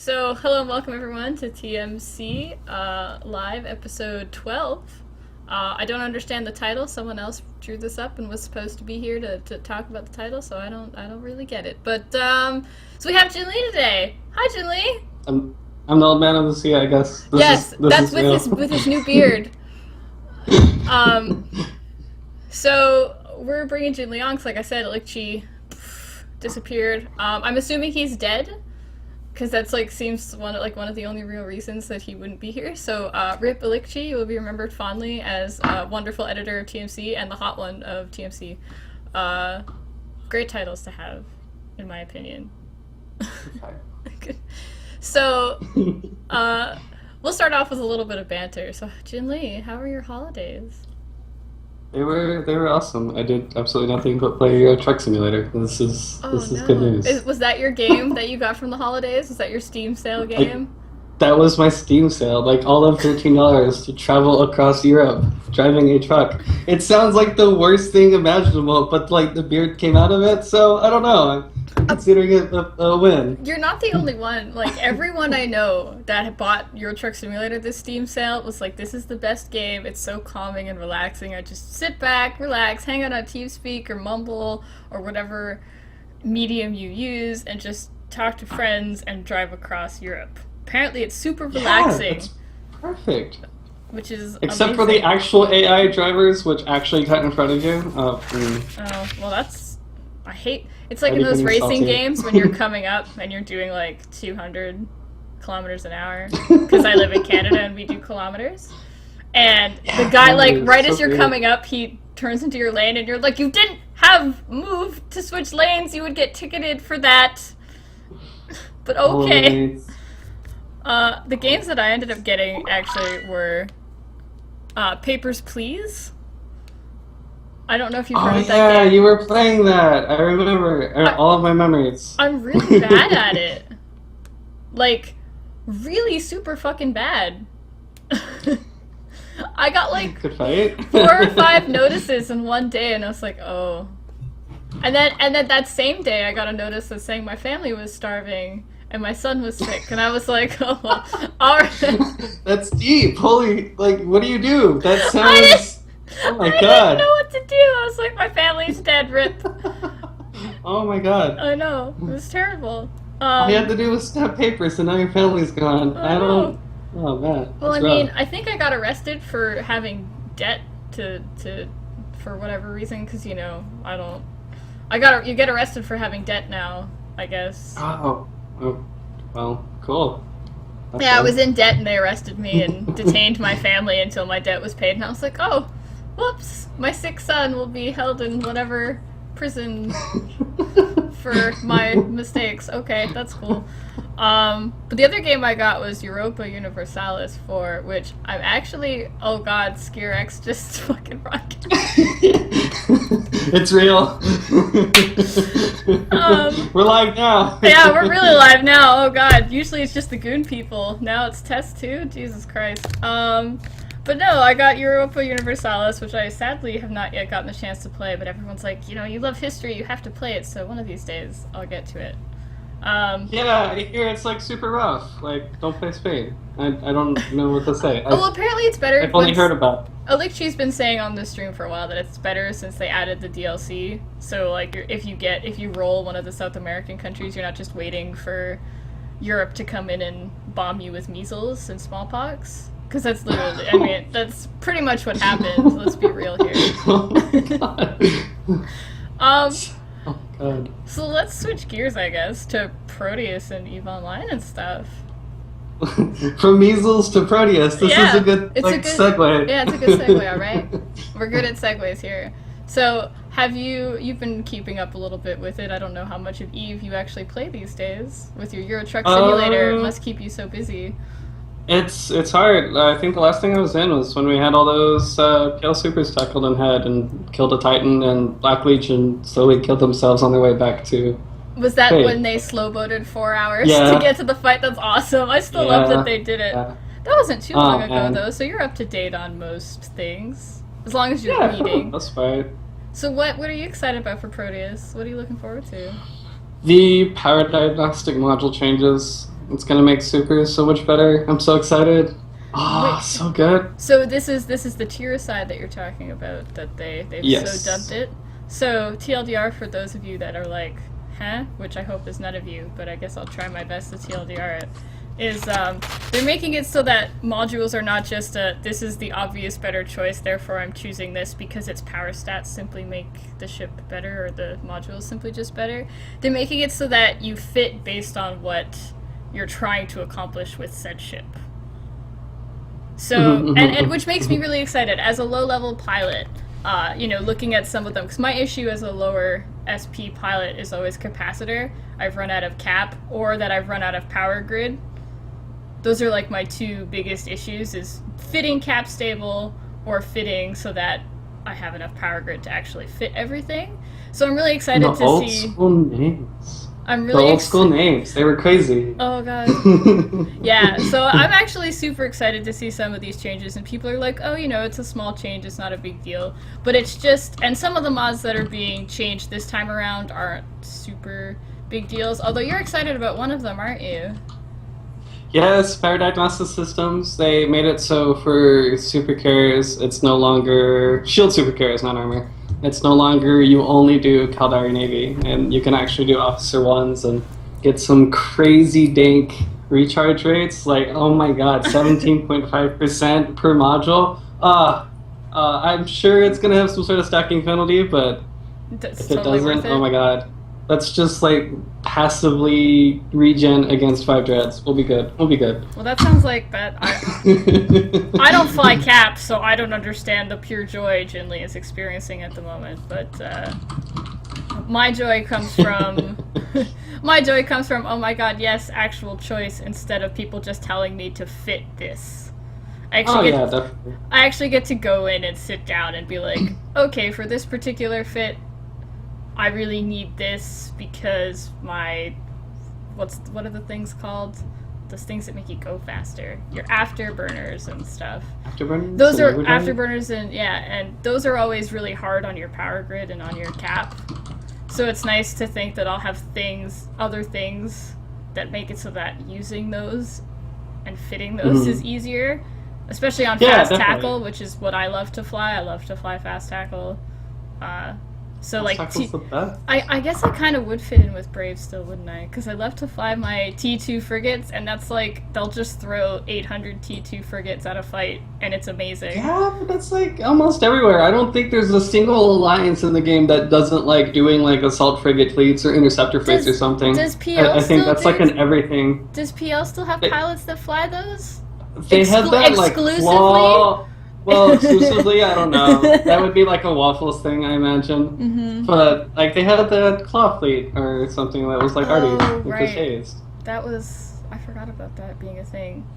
So, hello and welcome everyone to TMC live episode 12. I don't understand the title. Someone else drew this up and was supposed to be here to talk about the title, so I don't really get it. But so we have Jinli today. Hi, Jinli. I'm the old man of the sea, I guess. This that's with his new beard. So we're bringing Jinli on because, like I said, Elikchi disappeared. I'm assuming he's dead, because that's seems one of the only real reasons that he wouldn't be here. So Rip Elikchi, you will be remembered fondly as a wonderful editor of TMC and the hot one of TMC. Great titles to have, in my opinion. Okay. So we'll start off with a little bit of banter. So Jinli, how were your holidays? They were awesome. I did absolutely nothing but play Euro Truck Simulator. This is good news. Was that your game that you got from the holidays? Was that your Steam sale game? That was my Steam sale. All of $13 to travel across Europe driving a truck. It sounds like the worst thing imaginable, but the beard came out of it, so I don't know. I'm considering it a win. You're not the only one. Everyone I know that had bought Euro Truck Simulator this Steam sale was like, this is the best game. It's so calming and relaxing. I just sit back, relax, hang out on TeamSpeak or Mumble or whatever medium you use and just talk to friends and drive across Europe. Apparently it's super relaxing. Yeah, that's perfect. Which is Except amazing. for the actual AI drivers, which actually cut in front of you. Oh, well I hate... It's like in those racing games when you're coming up and you're doing 200 kilometers an hour. Because I live in Canada and we do kilometers. And the guy, right as you're coming up, he turns into your lane and you're like, you didn't have move to switch lanes, you would get ticketed for that. But okay. The games that I ended up getting actually were Papers, Please. I don't know if you've heard of that game. Yeah, you were playing that. I remember all of my memories. I'm really bad at it. Really super fucking bad. I got Good fight. 4 or 5 notices in one day, and I was like, oh. And then that same day, I got a notice that saying my family was starving and my son was sick, and I was like, oh, well, all right. That's deep. Holy, what do you do? That sounds... Oh my god. I didn't know what to do. I was like, my family's dead, Rip. Oh my god. I know. It was terrible. All you had to do was snap papers and now your family's gone. I don't... Oh man. Well, I mean, I think I got arrested for having debt for whatever reason, because, you get arrested for having debt now, I guess. Oh, well, cool. That's I was in debt and they arrested me and detained my family until my debt was paid, and I was like, oh, whoops, my sick son will be held in whatever prison for my mistakes. Okay, that's cool. But the other game I got was Europa Universalis 4, which I'm actually, oh god, SkeerX just fucking rocking. It's real. We're live now. Yeah, we're really live now. Oh god, usually it's just the goon people. Now it's test 2? Jesus Christ. But no, I got Europa Universalis, which I sadly have not yet gotten the chance to play, but everyone's like, you love history, you have to play it, so one of these days I'll get to it. Yeah, I hear it's super rough. Don't play Spain. I don't know what to say. Well, apparently it's better. I've only heard about it. Elikchi's been saying on the stream for a while that it's better since they added the DLC. So if you roll one of the South American countries, you're not just waiting for Europe to come in and bomb you with measles and smallpox. Because that's literally, that's pretty much what happened. Let's be real here. Oh my god. Oh god. So let's switch gears, I guess, to Proteus and Eve Online and stuff. From measles to Proteus, this is a good segue. Yeah, it's a good segue, alright? We're good at segues here. So, you've been keeping up a little bit with it. I don't know how much of Eve you actually play these days. With your Euro Truck Simulator, it must keep you so busy. It's hard. I think the last thing I was in was when we had all those Gale Supers tackled in head and killed a Titan, and Black Legion slowly killed themselves on their way back to... Was that when they slow-boated 4 hours to get to the fight? That's awesome. I still love that they did it. Yeah. That wasn't too long ago, though, so you're up to date on most things. As long as you're reading. That's fine. So what are you excited about for Proteus? What are you looking forward to? The power diagnostic module changes. It's gonna make Super so much better. I'm so excited. Oh, Wait. so good. So this is the tier side that you're talking about, that they've Yes. so dubbed it. So TLDR for those of you that are like, huh? Which I hope is none of you, but I guess I'll try my best to TLDR it. Is they're making it so that modules are not just this is the obvious better choice, therefore I'm choosing this because its power stats simply make the ship better, or the module is simply just better. They're making it so that you fit based on what you're trying to accomplish with said ship. So, and which makes me really excited as a low-level pilot. Looking at some of them, because my issue as a lower SP pilot is always capacitor. I've run out of cap, or that I've run out of power grid. Those are like my two biggest issues: is fitting cap stable, or fitting so that I have enough power grid to actually fit everything. So I'm really excited to see. Old school names. I'm really the old school names. They were crazy. Oh god. Yeah, so I'm actually super excited to see some of these changes, and people are like, oh, it's a small change, it's not a big deal. But it's just, and some of the mods that are being changed this time around aren't super big deals, although you're excited about one of them, aren't you? Yes, Power Diagnosis Systems. They made it so for super carriers, it's no longer shield super carriers, not armor. It's no longer you only do Caldari Navy, and you can actually do Officer 1s and get some crazy dank recharge rates. Like, oh my god, 17.5% per module. I'm sure it's going to have some sort of stacking penalty, but That's if it totally doesn't, worth it. oh my god. Let's just, like, passively regen against 5 dreads. We'll be good. We'll be good. Well, that sounds like that. I don't fly cap, so I don't understand the pure joy Jinli is experiencing at the moment. But my joy comes from oh my god, yes, actual choice instead of people just telling me to fit this. Definitely. I actually get to go in and sit down and be like, okay, for this particular fit, I really need this because my what are the things called? Those things that make you go faster. Your afterburners and stuff. Afterburners? Those are afterburners, and those are always really hard on your power grid and on your cap. So it's nice to think that I'll have other things that make it so that using those and fitting those is easier. Especially on fast tackle, which is what I love to fly. I love to fly fast tackle. So like, I guess I kind of would fit in with Brave still, wouldn't I? Because I love to fly my T2 frigates, and that's like, they'll just throw 800 T2 frigates at a fight, and it's amazing. Yeah, but that's like almost everywhere. I don't think there's a single alliance in the game that doesn't like doing like assault frigate fleets or interceptor fleets or something. Does PL I think that's like an everything. Does PL still have pilots that fly those? They had that like claw. Well, exclusively, I don't know. That would be like a Waffles thing, I imagine. Mm-hmm. But like they had the claw fleet or something that was like already phased. That was, I forgot about that being a thing.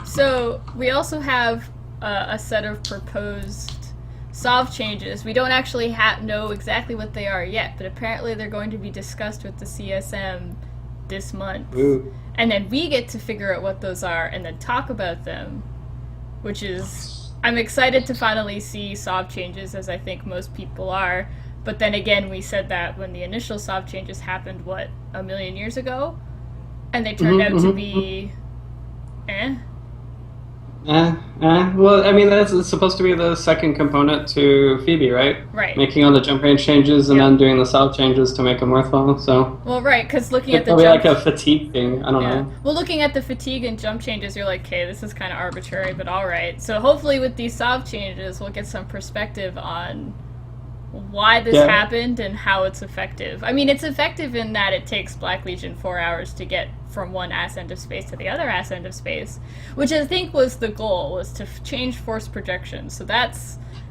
So we also have a set of proposed SOV changes. We don't actually know exactly what they are yet, but apparently they're going to be discussed with the CSM this month. Ooh. And then we get to figure out what those are and then talk about them. Which is, I'm excited to finally see SOV changes, as I think most people are. But then again, we said that when the initial SOV changes happened, what, 1 million years ago? And they turned out to be, Well, I mean, that's supposed to be the second component to Phoebe, right? Right. Making all the jump range changes and then doing the SOV changes to make them worthwhile, so... Well, right, because looking at the probably like a fatigue thing, I don't know. Well, looking at the fatigue and jump changes, you're like, okay, this is kind of arbitrary, but alright. So hopefully with these SOV changes, we'll get some perspective on why this happened and how it's effective. I mean, it's effective in that it takes Black Legion 4 hours to get from one ass end of space to the other ass end of space, which I think was the goal, was to change force projection. So that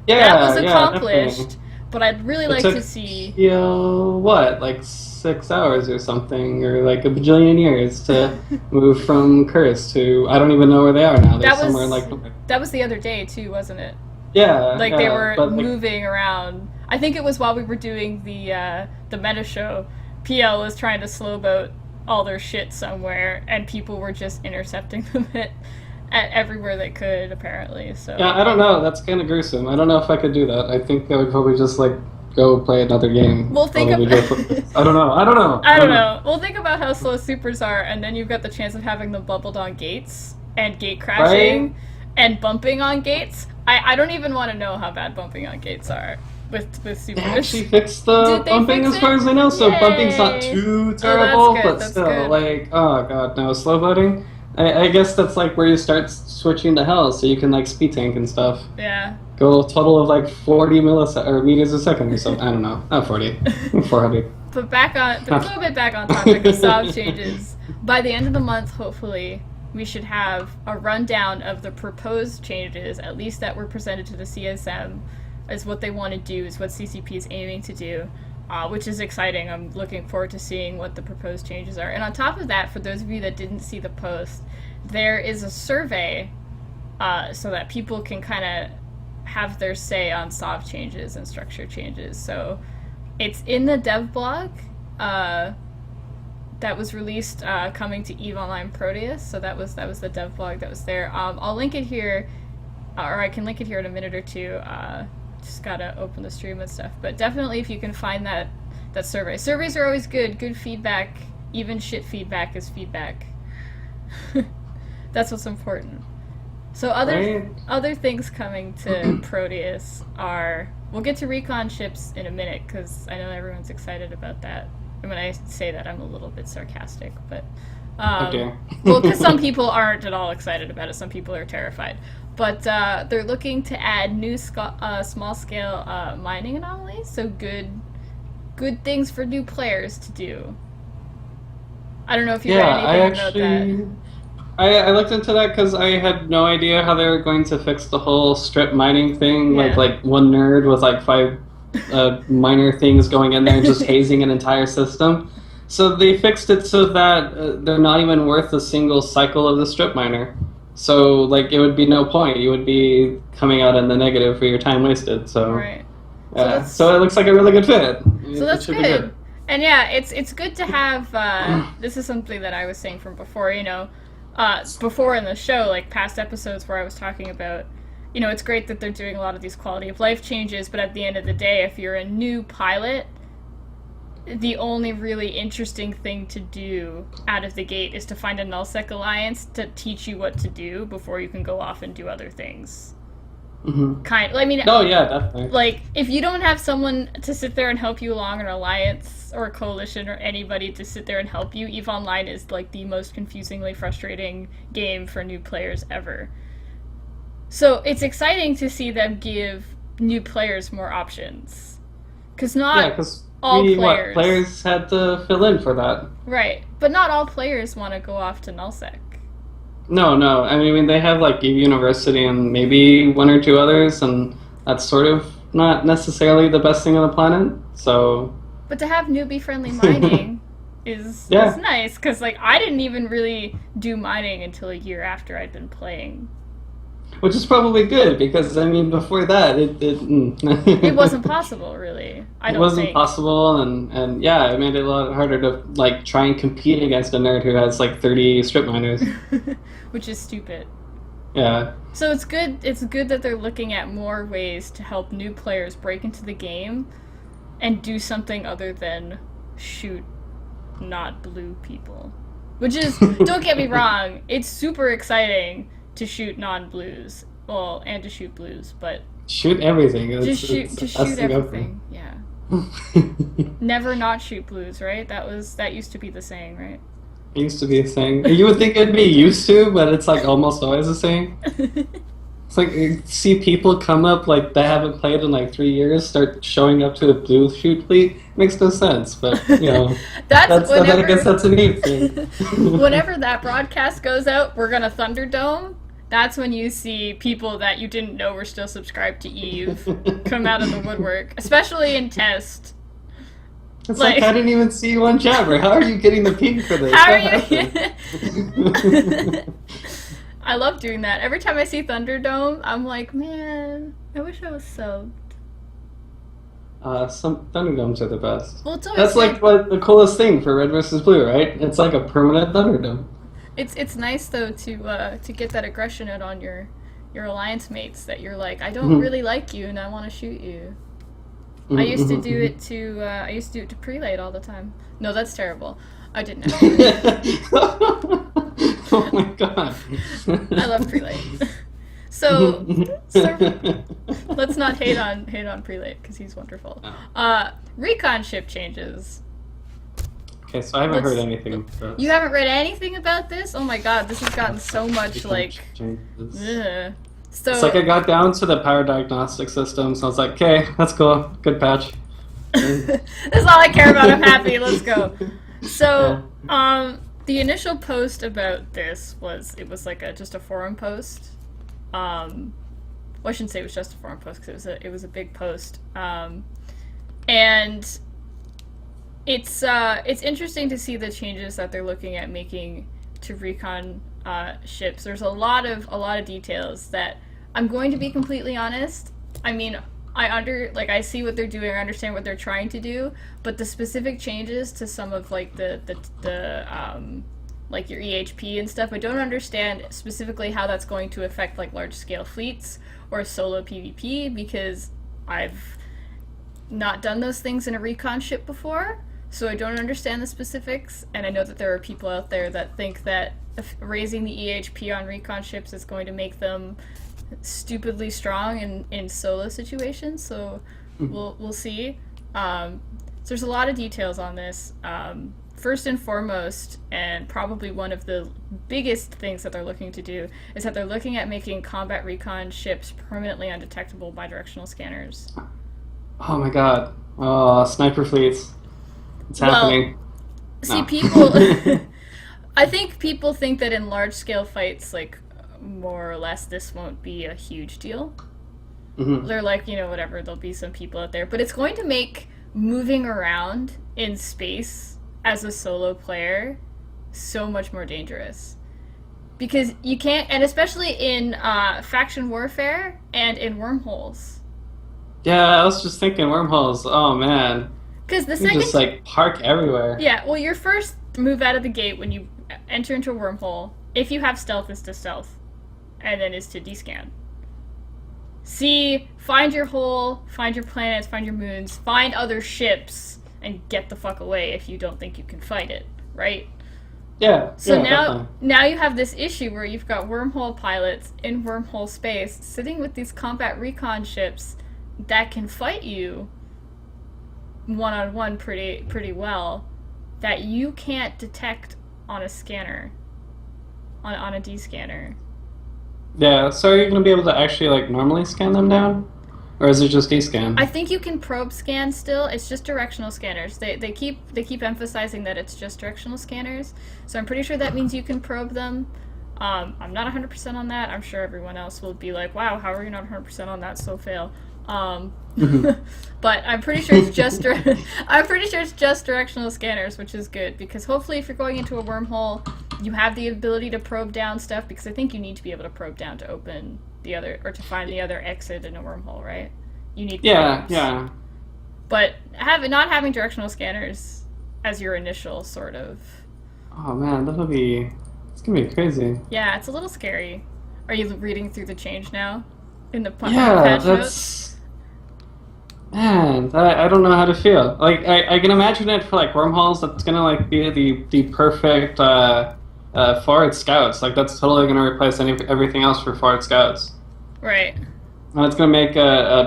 was accomplished, but I'd really like to see... what, like 6 hours or something, or like a bajillion years to move from Curse to... I don't even know where they are now. They're somewhere like... That was the other day, too, wasn't it? Yeah. Like, they were moving around. I think it was while we were doing the meta show. PL was trying to slow boat all their shit somewhere, and people were just intercepting them at everywhere they could, apparently. So yeah, I don't know. That's kind of gruesome. I don't know if I could do that. I think I would probably just like go play another game. Well, think I don't know. I don't know. Well, think about how slow supers are, and then you've got the chance of having them bubbled on gates and gate crashing and bumping on gates. I don't even want to know how bad bumping on gates are with supers. They actually fixed the bumping as far as I know, so bumping's not too terrible, but still, like, oh god, no, slow boating. I guess that's like where you start switching to hell, so you can like speed tank and stuff. Yeah. Go a total of like 40 meters a second or something. I don't know, not 40, 400. But a little bit back on topic of soft changes. By the end of the month, hopefully, we should have a rundown of the proposed changes, at least that were presented to the CSM, as what they want to do, is what CCP is aiming to do, which is exciting. I'm looking forward to seeing what the proposed changes are. And on top of that, for those of you that didn't see the post, there is a survey so that people can kind of have their say on SOV changes and structure changes. So it's in the dev blog that was released coming to Eve Online Proteus. So that was the dev blog that was there. I'll link it here, or I can link it here in a minute or two. Just gotta open the stream and stuff. But definitely, if you can find that survey. Surveys are always good. Good feedback, even shit feedback is feedback. That's what's important. So other things coming to Proteus are, we'll get to recon ships in a minute because I know everyone's excited about that. And when I say that, I'm a little bit sarcastic, but okay. Well, because some people aren't at all excited about it. Some people are terrified. But they're looking to add new small-scale mining anomalies, so good things for new players to do. I don't know if you read anything about that. I looked into that because I had no idea how they were going to fix the whole strip mining thing. Yeah. Like one nerd with like 5 minor things going in there and just hazing an entire system. So they fixed it so that they're not even worth a single cycle of the strip miner. So like it would be no point. You would be coming out in the negative for your time wasted. So right. So it looks like a really good fit. So that's good. And yeah, it's good to have. This is something that I was saying from before. Before in the show, like past episodes where I was talking about, it's great that they're doing a lot of these quality of life changes, but at the end of the day, if you're a new pilot, the only really interesting thing to do out of the gate is to find a nullsec alliance to teach you what to do before you can go off and do other things. Mm-hmm. Oh yeah, definitely. Like, if you don't have someone to sit there and help you along, an alliance or a coalition or anybody to sit there and help you, EVE Online is like the most confusingly frustrating game for new players ever. So it's exciting to see them give new players more options. Because all players had to fill in for that. Right, but not all players want to go off to nullsec. No. I mean, they have like Eve University and maybe 1 or 2 others, and that's sort of not necessarily the best thing on the planet. So. But to have newbie-friendly mining is nice, because like I didn't even really do mining until a year after I'd been playing. Which is probably good, because I mean, before that, it wasn't possible, really. It wasn't possible, and yeah, it made it a lot harder to like try and compete against a nerd who has like 30 strip miners. Which is stupid. Yeah. So it's good that they're looking at more ways to help new players break into the game and do something other than shoot not blue people. Which is, don't get me wrong, it's super exciting to shoot non-blues. Well, and to shoot blues, but... Shoot everything. Just shoot everything, yeah. Never not shoot blues, right? That used to be the saying, right? It used to be a thing. You would think it'd be used to, but it's like almost always a saying. It's like you see people come up like they haven't played in like 3 years, start showing up to the blue shoot fleet. Makes no sense, but I guess that's a neat thing. Whenever that broadcast goes out, we're gonna Thunderdome. That's when you see people that you didn't know were still subscribed to Eve come out of the woodwork, especially in test. It's like I didn't even see one jabber. How are you getting the ping for this? How are you? I love doing that. Every time I see Thunderdome, I'm like, man, I wish I was subbed. Some Thunderdomes are the best. Well, that's like what the coolest thing for Red versus Blue, right? It's like a permanent Thunderdome. It's nice though to get that aggression out on your alliance mates that you're like, I don't really like you and I want to shoot you. I used to do it to prelate all the time. No, that's terrible. I didn't know. Oh my god. I love prelate. So let's not hate on prelate because he's wonderful. Recon ship changes. Okay, so I haven't heard anything about this. You haven't read anything about this? Oh my god, this has gotten so much like. Changes. So it's like I got down to the power diagnostic system, so I was like, okay, that's cool, good patch. That's all I care about. I'm happy. Let's go. So, the initial post about this was like just a forum post. Well, I shouldn't say it was just a forum post because it was a big post. And it's interesting to see the changes that they're looking at making to recon ships. There's a lot of details that I'm going to be completely honest. I mean, I see what they're doing, I understand what they're trying to do, but the specific changes to some of like the like your EHP and stuff, I don't understand specifically how that's going to affect like large scale fleets or solo PvP, because I've not done those things in a recon ship before, so I don't understand the specifics, and I know that there are people out there that think that raising the EHP on recon ships is going to make them stupidly strong in solo situations, so we'll see. So there's a lot of details on this. First and foremost, and probably one of the biggest things that they're looking to do, is that they're looking at making combat recon ships permanently undetectable by directional scanners. Oh my god. Oh, sniper fleets. It's happening. See, people... I think people think that in large-scale fights, like, more or less, this won't be a huge deal. They're like, whatever, there'll be some people out there. But it's going to make moving around in space as a solo player so much more dangerous. Because you can't, and especially in faction warfare and in wormholes. Yeah, I was just thinking wormholes. Oh man. Because the second... just, like, park everywhere. Yeah, well, your first move out of the gate when you enter into a wormhole, if you have stealth, is to stealth. And then is to descan. Find your hole, find your planets, find your moons, find other ships, and get the fuck away if you don't think you can fight it, right? Yeah. So yeah, now you have this issue where you've got wormhole pilots in wormhole space sitting with these combat recon ships that can fight you one-on-one pretty well, that you can't detect on a scanner, on a D-scanner. Yeah, so are you going to be able to actually, like, normally scan them down? Or is it just D-scan? I think you can probe scan still. It's just directional scanners. They keep emphasizing that it's just directional scanners. So I'm pretty sure that means you can probe them. I'm not 100% on that. I'm sure everyone else will be like, wow, how are you not 100% on that? So fail. But I'm pretty sure it's just directional scanners, which is good, because hopefully if you're going into a wormhole, you have the ability to probe down stuff, because I think you need to be able to probe down to open the other, or to find the other exit in a wormhole, right? You need probes. Yeah. But not having directional scanners as your initial sort of... Oh man, it's gonna be crazy. Yeah, it's a little scary. Are you reading through the change now? In the patch notes? Man, I don't know how to feel. Like, I can imagine it for, like, wormholes. That's gonna, like, be the perfect forward scouts. Like, that's totally gonna replace everything else for forward scouts. Right. And it's gonna make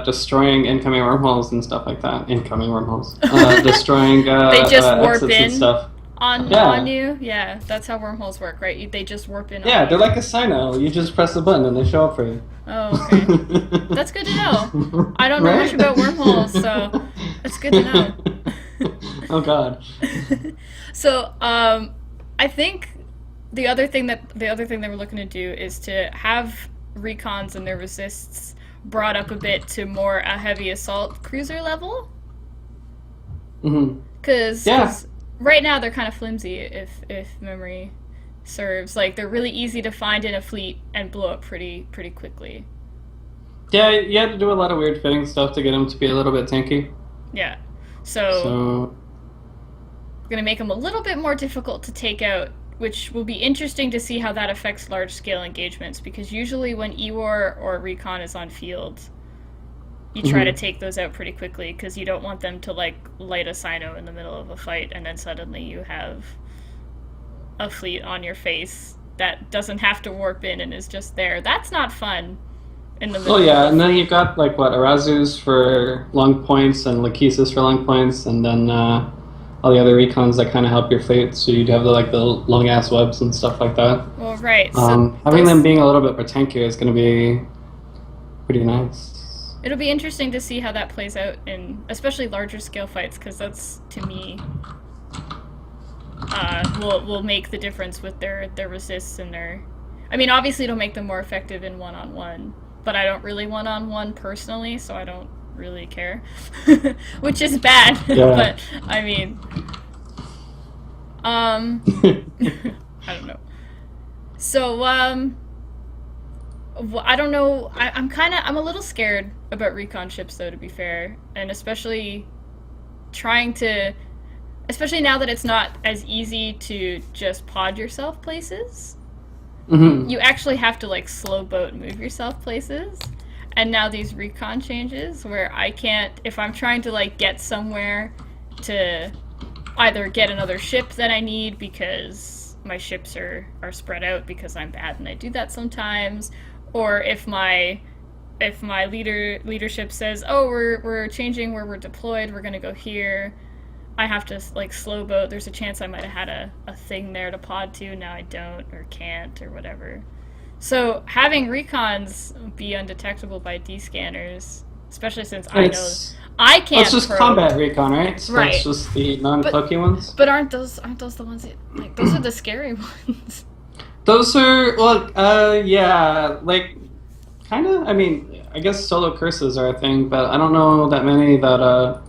destroying incoming wormholes and stuff like that. Incoming wormholes. Destroying they just warp exits in and stuff. On you? Yeah, that's how wormholes work, right? They just warp in. Yeah, they're like a Sino. You just press the button and they show up for you. Oh, okay. That's good to know. I don't know much about wormholes, so that's good to know. Oh God. So, I think the other thing they were looking to do is to have recons and their resists brought up a bit to more a heavy assault cruiser level. Because right now they're kind of flimsy, if memory serves. Like, they're really easy to find in a fleet and blow up pretty quickly. Yeah, you had to do a lot of weird fitting stuff to get them to be a little bit tanky. Yeah. So we're going to make them a little bit more difficult to take out, which will be interesting to see how that affects large-scale engagements, because usually when EWAR or Recon is on field, you try to take those out pretty quickly because you don't want them to like light a Sino in the middle of a fight and then suddenly you have a fleet on your face that doesn't have to warp in and is just there. That's not fun. In the middle and then you've got like what, Arazus for long points and Lachesis for long points, and then all the other recons that kind of help your fleet. So you'd have the long ass webs and stuff like that. Well, right. So having them being a little bit more tankier is going to be pretty nice. It'll be interesting to see how that plays out in especially larger scale fights, because that's, to me, will make the difference with their resists and their... I mean, obviously it'll make them more effective in one-on-one, but I don't really one-on-one personally, so I don't really care. Which is bad, but, I mean... I don't know. So, I don't know. I'm a little scared about recon ships, though, to be fair, and especially now that it's not as easy to just pod yourself places. You actually have to like slow boat move yourself places, and now these recon changes where I can't, if I'm trying to like get somewhere to either get another ship that I need because my ships are spread out because I'm bad and I do that sometimes. Or if my leadership says, oh, we're changing where we're deployed, we're gonna go here, I have to like slow boat. There's a chance I might have had a thing there to pod to, now I don't or can't or whatever. So having recons be undetectable by D-scanners, especially since I know I can't. It's just probe. Combat recon, right? So right. That's just the non-pokey ones. But aren't those the ones that, like, those are the scary ones? Those are, yeah, like, kind of, I mean, I guess solo curses are a thing, but I don't know that many that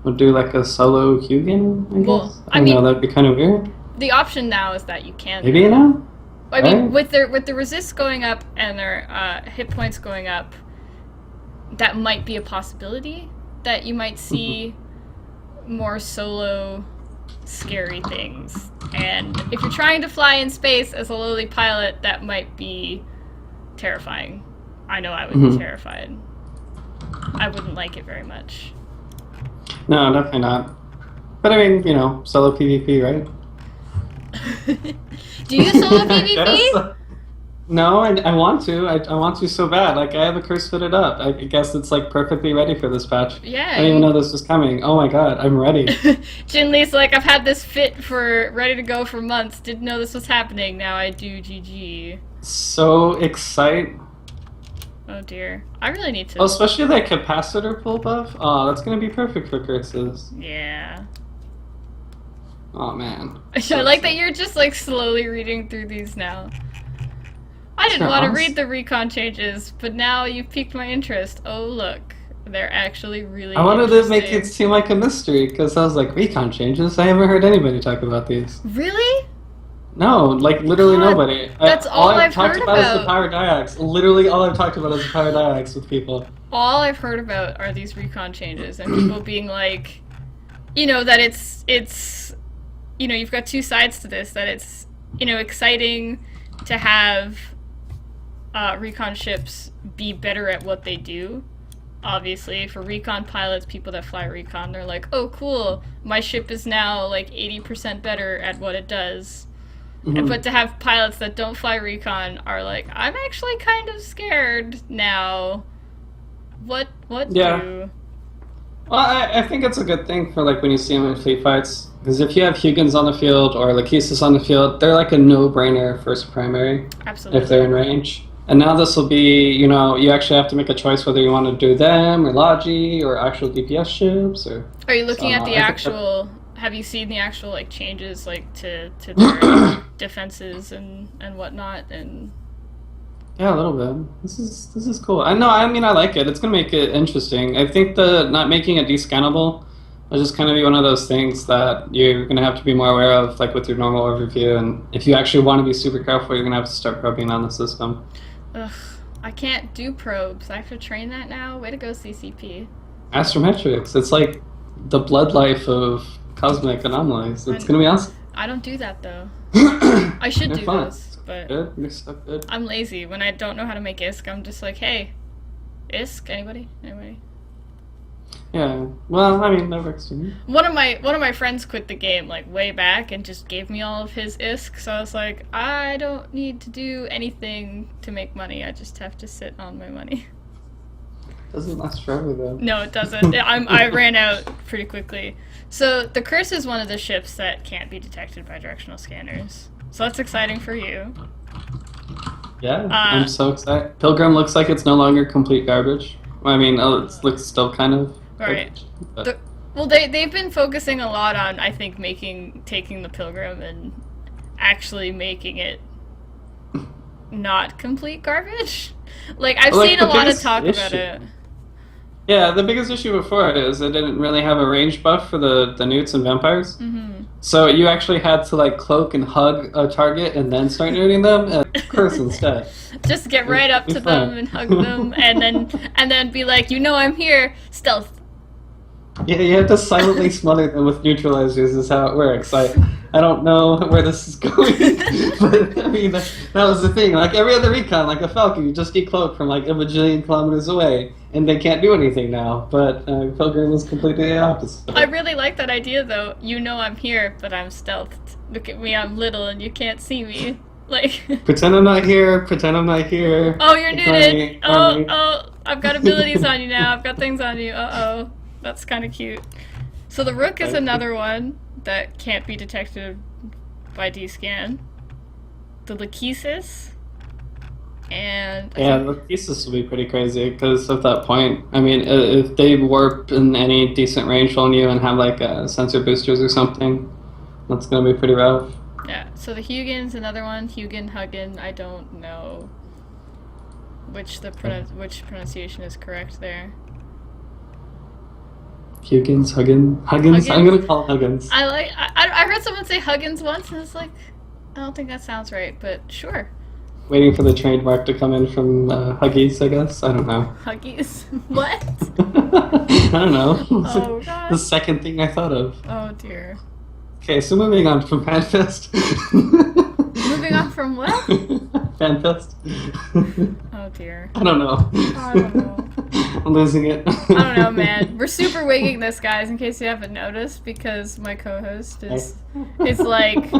would do, like, a solo Hugin, I guess. Well, I mean, that'd be kind of weird. The option now is that you can. Maybe now? I mean, with the resist going up and their hit points going up, that might be a possibility that you might see more solo scary things. And if you're trying to fly in space as a lowly pilot, that might be terrifying. I know I would be terrified. I wouldn't like it very much. No, definitely not. But I mean, you know, solo PvP, right? Do you solo PvP? No, I want to. I want to so bad. Like, I have a curse fitted up. I guess it's, like, perfectly ready for this patch. Yeah. I didn't even know this was coming. Oh my god, I'm ready. Jinli's like, I've had this fit ready to go for months. Didn't know this was happening. Now I do. GG. So excited. Oh dear. I really need to... Oh, especially that capacitor pull buff. Oh, that's gonna be perfect for curses. Yeah. Oh man. I like that you're just, like, slowly reading through these now. I didn't want to read the recon changes, but now you've piqued my interest. Oh, look. They're actually really I wanted to make it seem like a mystery, because I was like, recon changes? I haven't heard anybody talk about these. Really? No, like, literally nobody. That's all I've heard talked about is the power diags. Literally all I've talked about is the power diags with people. All I've heard about are these recon changes, and people being like, you know, that it's, you know, you've got two sides to this, that it's, you know, exciting to have recon ships be better at what they do. Obviously, for recon pilots, people that fly recon, they're like, oh cool, my ship is now like 80% better at what it does. But to have pilots that don't fly recon are like, I'm actually kind of scared now. What do? Well, I think it's a good thing for, like, when you see them in fleet fights, because if you have Hugins on the field or Lachesis on the field, they're like a no-brainer first primary. Absolutely. If they're in range. And now this will be, you know, you actually have to make a choice whether you want to do them or Logi or actual DPS ships or... Are you looking at the actual... Have you seen the actual, like, changes, like, to their defenses and whatnot, and... Yeah, a little bit. This is cool. I mean, I like it. It's gonna make it interesting. I think the not making it descannable will just kind of be one of those things that you're gonna have to be more aware of, like, with your normal overview, and if you actually want to be super careful, you're gonna have to start probing on the system. Ugh, I can't do probes. I have to train that now. Way to go, CCP. Astrometrics. It's like the blood life of cosmic anomalies. It's gonna be awesome. I don't do that, though. I should do those, but good. You're so good. I'm lazy. When I don't know how to make ISK, I'm just like, hey, ISK, anybody? Yeah. Well, I mean, that works for me. One of my friends quit the game like way back and just gave me all of his ISK. So I was like, I don't need to do anything to make money. I just have to sit on my money. Doesn't last forever though. No, it doesn't. I ran out pretty quickly. So the Curse is one of the ships that can't be detected by directional scanners. So that's exciting for you. Yeah, I'm so excited. Pilgrim looks like it's no longer complete garbage. I mean, it looks still kind of right. But... Well, they've been focusing a lot on, I think, taking the Pilgrim and actually making it not complete garbage. Like I've seen a lot of talk about it. Yeah, the biggest issue before it is it didn't really have a range buff for the newts and vampires. Mm-hmm. So you actually had to like cloak and hug a target and then start nuding them and curse instead. Just get right up to them and hug them and then be like, I'm here, stealth. Yeah, you have to silently smother them with neutralizers is how it works. I don't know where this is going, but I mean that was the thing. Like every other recon, like a Falcon, you just decloak from like a bajillion kilometers away, and they can't do anything now. But Pilgrim was completely the opposite. I really like that idea, though. I'm here, but I'm stealthed. Look at me, I'm little, and you can't see me. Like pretend I'm not here. Pretend I'm not here. Oh, you're nuded. Oh, I've got abilities on you now. I've got things on you. Uh-oh. That's kind of cute. So the Rook is another one that can't be detected by D-scan. The Lachesis. And... Yeah, Lachesis will be pretty crazy because at that point, I mean, if they warp in any decent range on you and have like sensor boosters or something, that's going to be pretty rough. Yeah, so the Hugin's another one. Hugin, Hugin, I don't know which pronunciation is correct there. Huggins. I'm gonna call it Huggins. I heard someone say Huggins once, and it's like, I don't think that sounds right, but sure. Waiting for the trademark to come in from Huggies, I guess. I don't know. Huggies? What? I don't know. Oh god. The second thing I thought of. Oh dear. Okay, so moving on from FanFest. Moving on from what? FanFest. Oh dear. I don't know. I don't know. I'm losing it. I don't know, man. We're super wigging this, guys, in case you haven't noticed, because my co-host is like,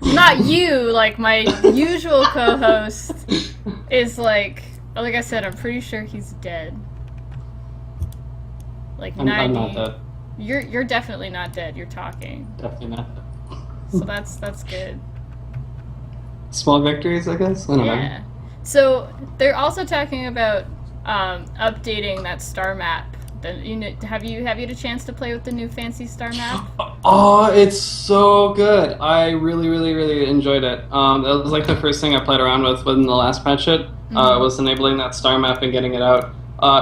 not you, like my usual co-host is like I said, I'm pretty sure he's dead. Like 90. I'm not dead. You're definitely not dead. You're talking. Definitely not dead. So that's good. Small victories, I guess. I don't know. So they're also talking about updating that star map. Have you had a chance to play with the new fancy star map? Oh, it's so good. I really, really, really enjoyed it. That was like the first thing I played around with in the last patch. Was enabling that star map and getting it out.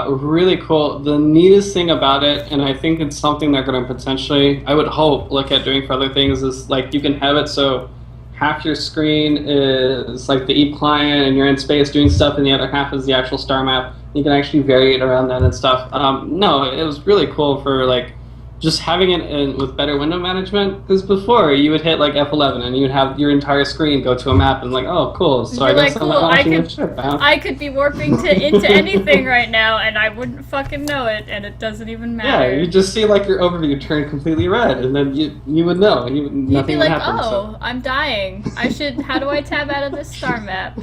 Really cool. The neatest thing about it, and I think it's something they're going to potentially, I would hope, look at doing for other things, is like you can have it so half your screen is like the Eve client and you're in space doing stuff, and the other half is the actual star map. You can actually vary it around that and stuff. No, it was really cool for like just having it with better window management. Because before you would hit like F11 and you would have your entire screen go to a map and like, oh, cool. So I guess I'm not watching this ship. I could be warping into anything right now and I wouldn't fucking know it, and it doesn't even matter. Yeah, you just see like your overview turn completely red, and then you would know, and you'd be like, happen, oh, so. I'm dying. How do I tab out of this star map?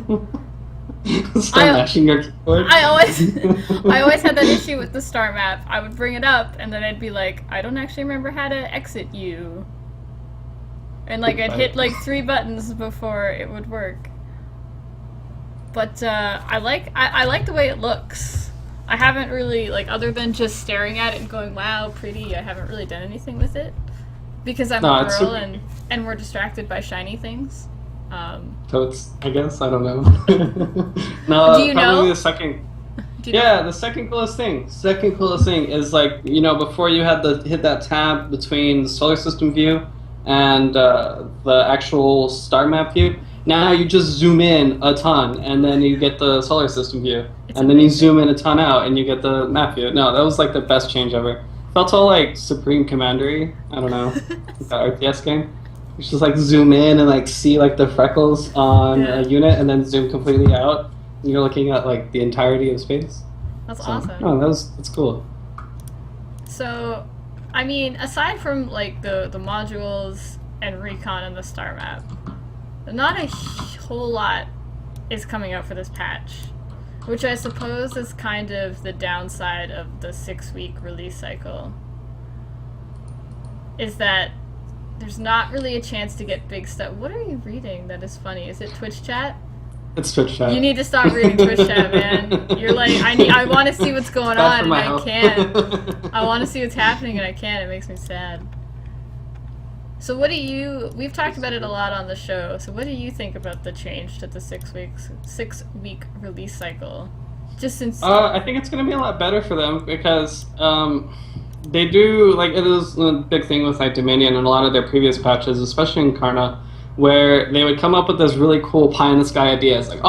Start mashing your keyboard. I always had that issue with the star map. I would bring it up, and then I'd be like, I don't actually remember how to exit you. And like I'd hit like 3 buttons before it would work. But I like the way it looks. I haven't really, like, other than just staring at it and going, wow, pretty, I haven't really done anything with it. Because I'm a girl and we're distracted by shiny things. Totes, I guess. I don't know. No, do you probably know? the second. Yeah, the second coolest thing. Second coolest thing is like, before you had to hit that tab between the solar system view and the actual star map view. Now you just zoom in a ton and then you get the solar system view, and then you zoom in a ton out and you get the map view. No, that was like the best change ever. Felt all like Supreme Commandery. I don't know, that RTS game. You just like zoom in and like see like the freckles on a unit, and then zoom completely out. And you're looking at like the entirety of space. That's awesome. Oh, that's cool. So, I mean, aside from like the modules and recon and the star map, not a whole lot is coming out for this patch, which I suppose is kind of the downside of the 6-week release cycle. Is that there's not really a chance to get big stuff. What are you reading that is funny? Is it Twitch chat? It's Twitch chat. You need to stop reading Twitch chat, man. You're like, I want to see what's going on and I can't. I want to see what's happening and I can't. It makes me sad. So what do you... We've talked about it a lot on the show. So what do you think about the change to the 6-week release cycle? Just since... I think it's going to be a lot better for them because... they do, like, it is a big thing with, like, Dominion and a lot of their previous patches, especially in Karna, where they would come up with this really cool pie-in-the-sky ideas, like,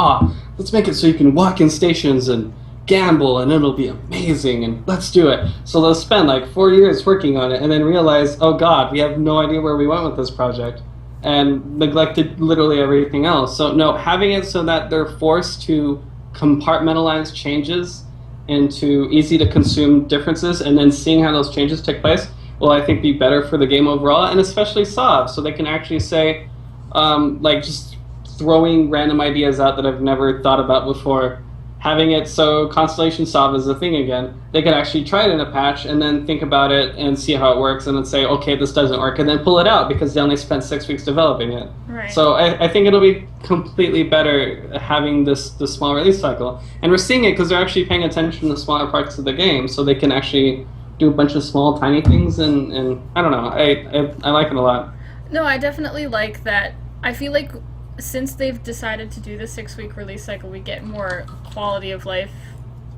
let's make it so you can walk in stations and gamble, and it'll be amazing, and let's do it. So they'll spend, like, 4 years working on it, and then realize, oh god, we have no idea where we went with this project, and neglected literally everything else. So, no, having it so that they're forced to compartmentalize changes into easy-to-consume differences, and then seeing how those changes take place will, I think, be better for the game overall, and especially Sov, so they can actually say, like, just throwing random ideas out that I've never thought about before, having it so Constellation Sov is a thing again, they could actually try it in a patch, and then think about it and see how it works, and then say, okay, this doesn't work, and then pull it out, because they only spent 6 weeks developing it. Right. So I think it'll be completely better having this small release cycle. And we're seeing it because they're actually paying attention to smaller parts of the game, so they can actually do a bunch of small, tiny things, and I don't know, I like it a lot. No, I definitely like that. I feel like since they've decided to do the 6-week release cycle, we get more quality of life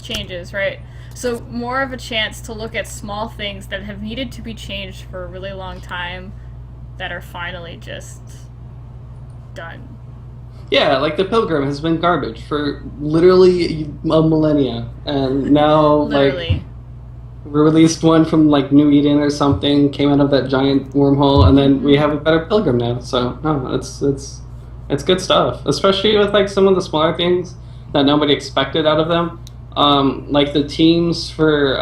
changes, right? So more of a chance to look at small things that have needed to be changed for a really long time that are finally just done. Yeah, like the Pilgrim has been garbage for literally a millennia, and now Literally. like we released one from like New Eden or something, came out of that giant wormhole, and then we have a better Pilgrim now. So no, it's good stuff, especially with like some of the smaller things that nobody expected out of them, like the teams for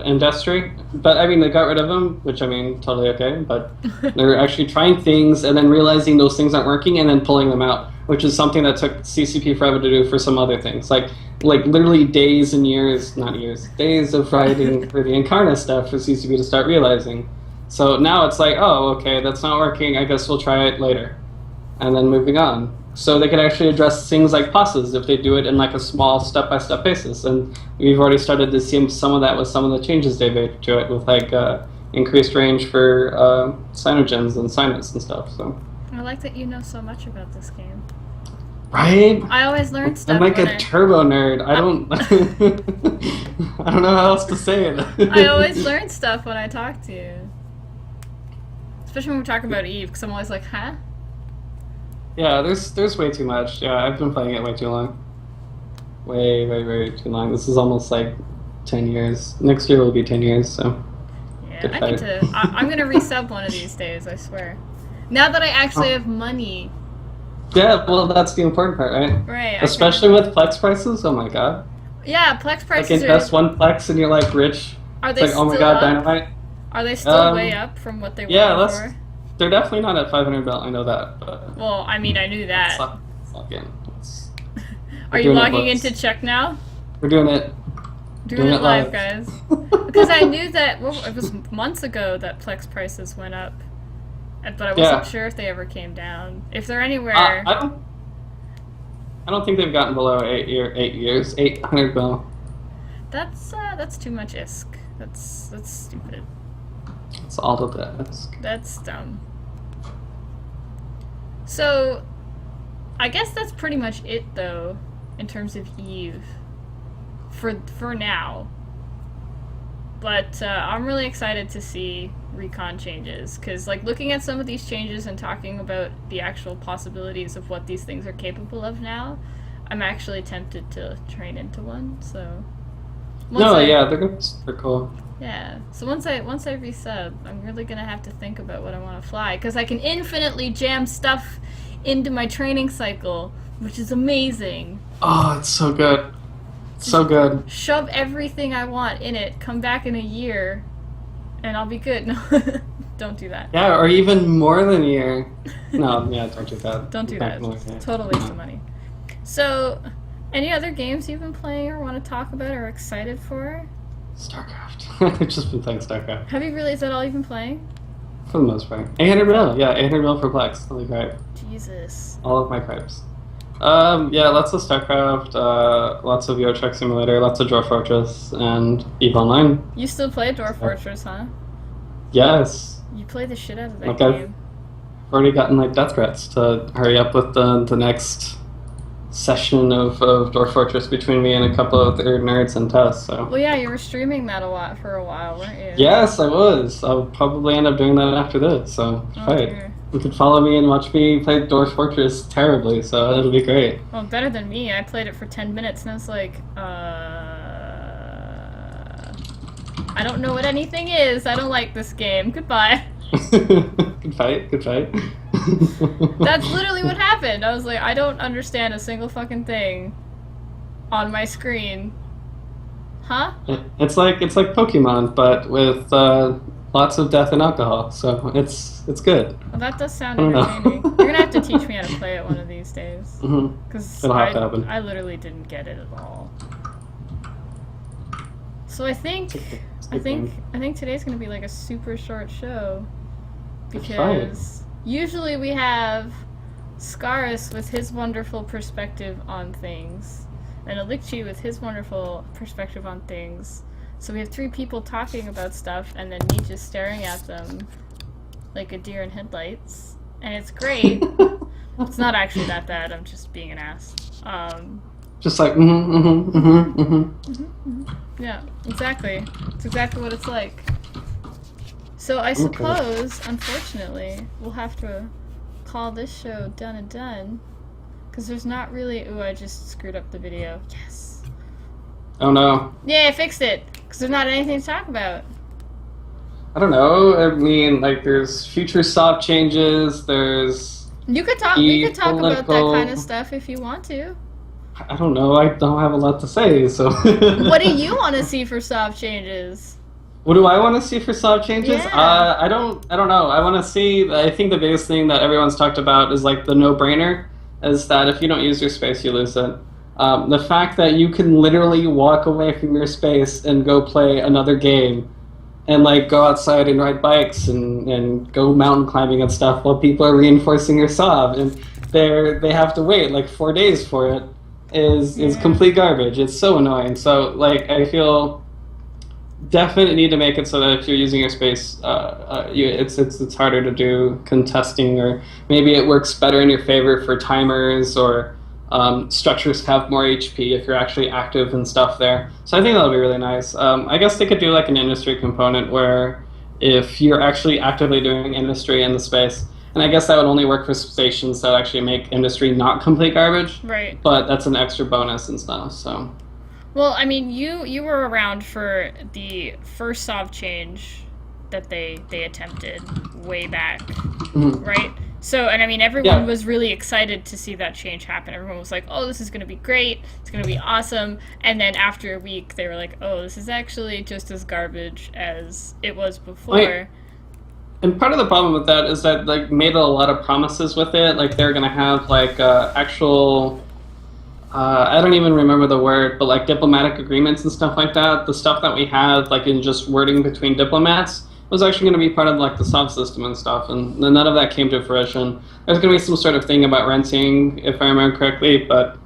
Industry. But I mean, they got rid of them, which I mean, totally okay. But they're actually trying things and then realizing those things aren't working and then pulling them out, which is something that took CCP forever to do for some other things, like literally days and years, not years, days of writing for the Incarna stuff for CCP to start realizing. So now it's like, oh, okay, that's not working. I guess we'll try it later, and then moving on. So they can actually address things like passes if they do it in like a small step-by-step basis. And we've already started to see some of that with some of the changes they made to it, with like increased range for cyanogens and cynos and stuff. So I like that you know so much about this game. Right? I always learn stuff. I'm like a turbo nerd. I don't I don't know how else to say it. I always learn stuff when I talk to you. Especially when we're talking about Eve, because I'm always like, huh? Yeah, there's way too much. Yeah, I've been playing it way too long. Way too long. This is almost like 10 years. Next year will be 10 years, so. Yeah, I need to. I'm gonna resub one of these days, I swear. Now that I actually have money. Yeah, well, that's the important part, right? Right. Especially with Plex prices, oh my god. Yeah, Plex prices like invest one Plex and you're like rich. Are it's they like, still oh my god, up? Dynamite. Are they still way up from what they were before? They're definitely not at 500 belt, I know that. But well, I mean, I knew that. Log in. Are you logging in to check now? We're doing it. Doing it live, guys. Because I knew that, well, it was months ago that Plex prices went up. But I wasn't sure if they ever came down. If they're anywhere... I don't think they've gotten below 8 years. 800 belt. That's too much ISK. That's stupid. It's all of that. That's dumb. So, I guess that's pretty much it, though, in terms of Eve. For now. But I'm really excited to see recon changes, because like looking at some of these changes and talking about the actual possibilities of what these things are capable of now, I'm actually tempted to train into one. So they're cool. Yeah. So once I resub, I'm really gonna have to think about what I want to fly, because I can infinitely jam stuff into my training cycle, which is amazing. Oh, it's so good. So good. Shove everything I want in it, come back in a year, and I'll be good. No, don't do that. Yeah, or even more than a year. No, yeah, don't do that. Don't do that. It's total waste of money. So, any other games you've been playing or want to talk about or are excited for? StarCraft. I've just been playing StarCraft. Have you really? Is that all you've been playing? For the most part. 800 mil, yeah, 800 mil for Plex. Holy crap. Jesus. All of my cripes. Yeah, lots of StarCraft, lots of Euro Truck Simulator, lots of Dwarf Fortress, and Eve Online. You still play Dwarf Fortress, huh? Yes. You play the shit out of that Like game. I've already gotten like death threats to hurry up with the next session of Dwarf Fortress between me and a couple of other nerds and Tess. So. Well, yeah, you were streaming that a lot for a while, weren't you? Yes, I was. I'll probably end up doing that after this. So dear. You could follow me and watch me play Dwarf Fortress terribly. So it'll be great. Well, better than me. I played it for 10 minutes and I was like, I don't know what anything is. I don't like this game. Goodbye. Good fight. Good fight. That's literally what happened. I was like, I don't understand a single fucking thing on my screen. Huh? It's like Pokemon, but with lots of death and alcohol. So it's good. Well, that does sound entertaining. You're gonna have to teach me how to play it one of these days. Because It'll have to happen. I literally didn't get it at all. So I think today's gonna be like a super short show. Because usually we have Scaris with his wonderful perspective on things, and Alikchi with his wonderful perspective on things. So we have three people talking about stuff, and then me just staring at them like a deer in headlights. And it's great. It's not actually that bad, I'm just being an ass. Just like, Yeah, exactly. It's exactly what it's like. So I suppose, unfortunately, we'll have to call this show done and done. Because there's not really... Ooh, I just screwed up the video. Yes. Oh no. Yeah, I fixed it. Because there's not anything to talk about. I don't know. I mean, like, there's future soft changes, there's... We could talk about that kind of stuff if you want to. I don't know. I don't have a lot to say, so... What do you want to see for soft changes? What do I want to see for soft changes? Yeah. I don't know. I want to see... I think the biggest thing that everyone's talked about is, like, the no-brainer, is that if you don't use your space, you lose it. The fact that you can literally walk away from your space and go play another game and like go outside and ride bikes and go mountain climbing and stuff while people are reinforcing your SOV and they have to wait like 4 days for it is complete garbage. It's so annoying. So like I feel definitely need to make it so that if you're using your space, it's harder to do contesting, or maybe it works better in your favor for timers, or structures have more HP if you're actually active and stuff there. So I think that'll be really nice. I guess they could do like an industry component where if you're actually actively doing industry in the space, and I guess that would only work for stations that actually make industry not complete garbage. Right. But that's an extra bonus and stuff, so... Well, I mean, you were around for the first SOV change that they attempted way back, right? So, and I mean, everyone was really excited to see that change happen. Everyone was like, oh, this is going to be great. It's going to be awesome. And then after a week, they were like, oh, this is actually just as garbage as it was before. Right. And part of the problem with that is that, like, made a lot of promises with it. Like, they're going to have, like, actual... I don't even remember the word, but like diplomatic agreements and stuff like that. The stuff that we had, like in just wording between diplomats, was actually going to be part of like the SOV system and stuff, and none of that came to fruition. There's going to be some sort of thing about renting, if I remember correctly, but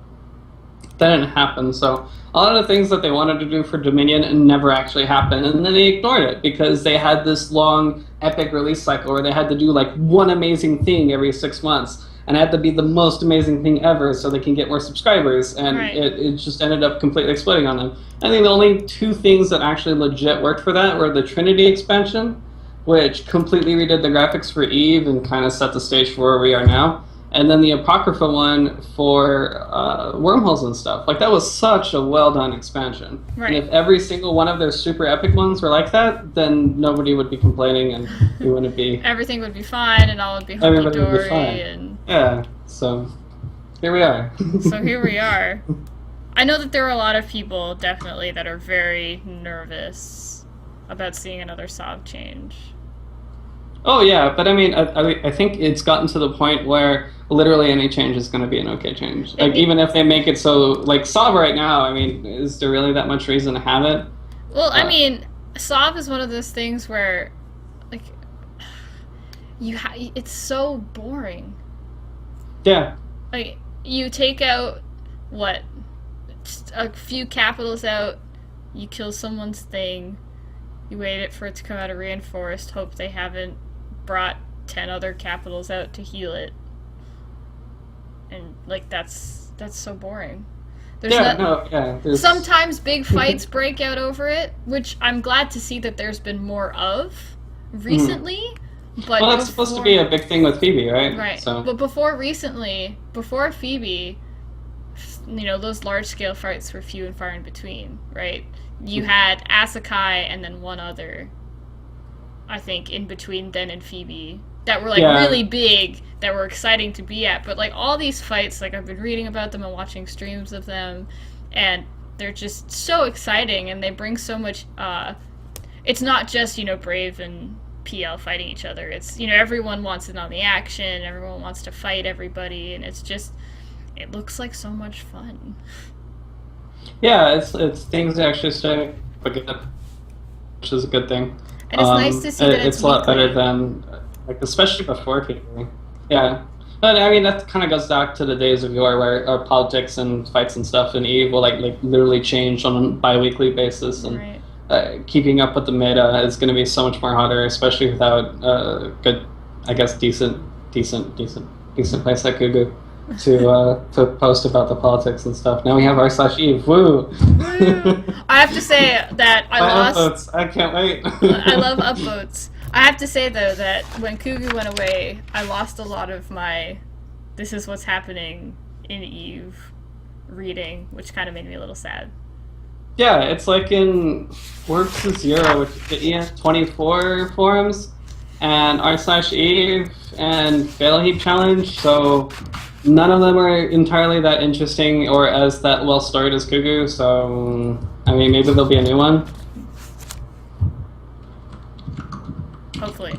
that didn't happen. So a lot of the things that they wanted to do for Dominion never actually happened, and then they ignored it because they had this long epic release cycle where they had to do like one amazing thing every 6 months. And it had to be the most amazing thing ever so they can get more subscribers. And it just ended up completely exploding on them. I think the only two things that actually legit worked for that were the Trinity expansion, which completely redid the graphics for Eve and kind of set the stage for where we are now. And then the Apocrypha one for wormholes and stuff. Like, that was such a well-done expansion. Right. And if every single one of their super epic ones were like that, then nobody would be complaining and we wouldn't be... Everything would be fine and all would be hunky-dory and... Yeah, so here we are. So here we are. I know that there are a lot of people, definitely, that are very nervous about seeing another Sov change. Oh yeah, but I mean, I think it's gotten to the point where literally any change is going to be an okay change. Like even if they make it so like Sov right now, I mean, is there really that much reason to have it? Well, I mean, Sov is one of those things where, like, it's so boring. Yeah. Like you take out what, just a few capitals out, you kill someone's thing, you wait for it to come out of reinforced, hope they haven't brought 10 other capitals out to heal it, and like that's so boring. Sometimes big fights break out over it, which I'm glad to see that there's been more of recently. But well, that's supposed to be a big thing with Phoebe, right? Right. So. But before Phoebe, you know, those large-scale fights were few and far in between, right? You had Asakai and then one other, I think, in between then and Phoebe, that were, like, really big, that were exciting to be at. But, like, all these fights, like, I've been reading about them and watching streams of them, and they're just so exciting, and they bring so much, it's not just, you know, Brave and PL fighting each other. It's, you know, everyone wants in on the action, everyone wants to fight everybody, and it's just, it looks like so much fun. Yeah, it's things actually starting to get, which is a good thing. And it's nice to see that it's a lot better than, like, especially before people. Yeah. But I mean, that kind of goes back to the days of yore where our politics and fights and stuff in Eve will like literally change on a bi-weekly basis, and keeping up with the meta is going to be so much more harder, especially without good, I guess, decent place like Google to post about the politics and stuff. Now we have r/Eve. Woo! I have to say that I lost. Upvotes. I can't wait. I love upvotes. I have to say though that when Kugu went away, I lost a lot of my "this is what's happening in Eve" reading, which kind of made me a little sad. Yeah, it's like in Works to Zero, which is the ES24 forums, and r/Eve and Fail Heap Challenge, so none of them are entirely that interesting or as that well stored as Kugu, so I mean maybe there'll be a new one. Hopefully.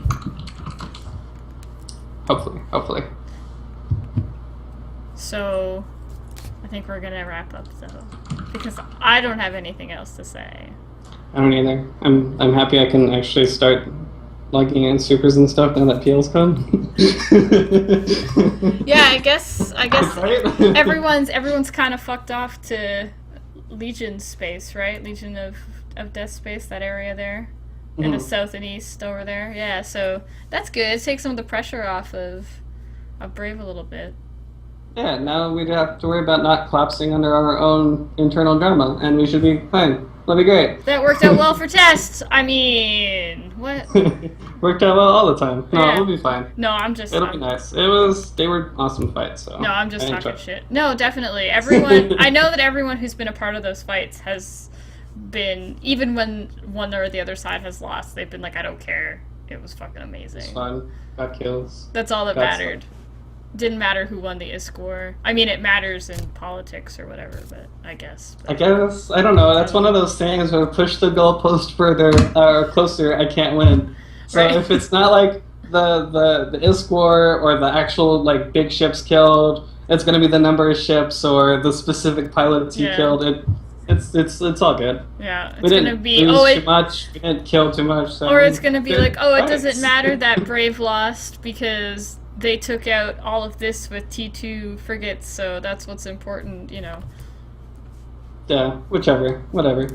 So, I think we're gonna wrap up though, because I don't have anything else to say. I don't either. I'm happy I can actually start logging in supers and stuff now that PL's come. Yeah, I guess right? everyone's kind of fucked off to Legion space, right? Legion of Death space, that area there. In the south and east over there. Yeah, so that's good. It takes some of the pressure off of Brave a little bit. Yeah, now we'd have to worry about not collapsing under our own internal drama, and we should be fine. That'll be great. That worked out well for tests. I mean, what? Worked out well all the time. No, yeah. We'll be fine. No, It'll be nice. They were awesome fights, so. No, I'm just talking shit. No, definitely. Everyone, I know that everyone who's been a part of those fights has been, even when one or the other side has lost, they've been like, I don't care. It was fucking amazing. It's fun. Got kills. That's all that mattered. Didn't matter who won the score. I mean, it matters in politics or whatever, but I guess. I don't know. That's one of those things where push the goalpost further or closer, I can't win. So if it's not like the score or the actual like big ships killed, it's gonna be the number of ships or the specific pilots you killed. It's all good. Yeah, it's we didn't gonna be too much. We didn't kill too much. So or it's gonna be like, it doesn't matter that Brave lost because they took out all of this with T2 frigates, so that's what's important, you know. Yeah, whatever.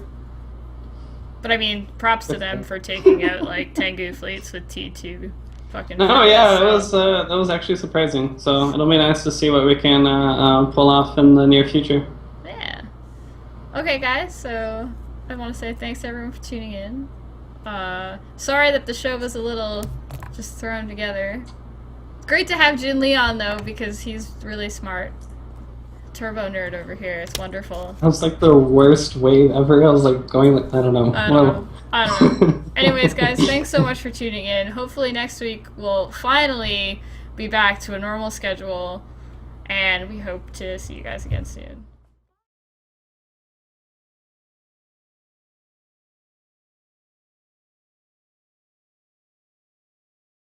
But I mean, props to them for taking out like Tengu fleets with T2 fucking. That was actually surprising. So it'll be nice to see what we can pull off in the near future. Yeah. Okay, guys. So I want to say thanks to everyone for tuning in. Sorry that the show was a little just thrown together. Great to have Jinli on though, because he's really smart. Turbo nerd over here. It's wonderful. That was like the worst wave ever. I was like going like, I don't know. I don't know. Anyways, guys, thanks so much for tuning in. Hopefully next week we'll finally be back to a normal schedule, and we hope to see you guys again soon.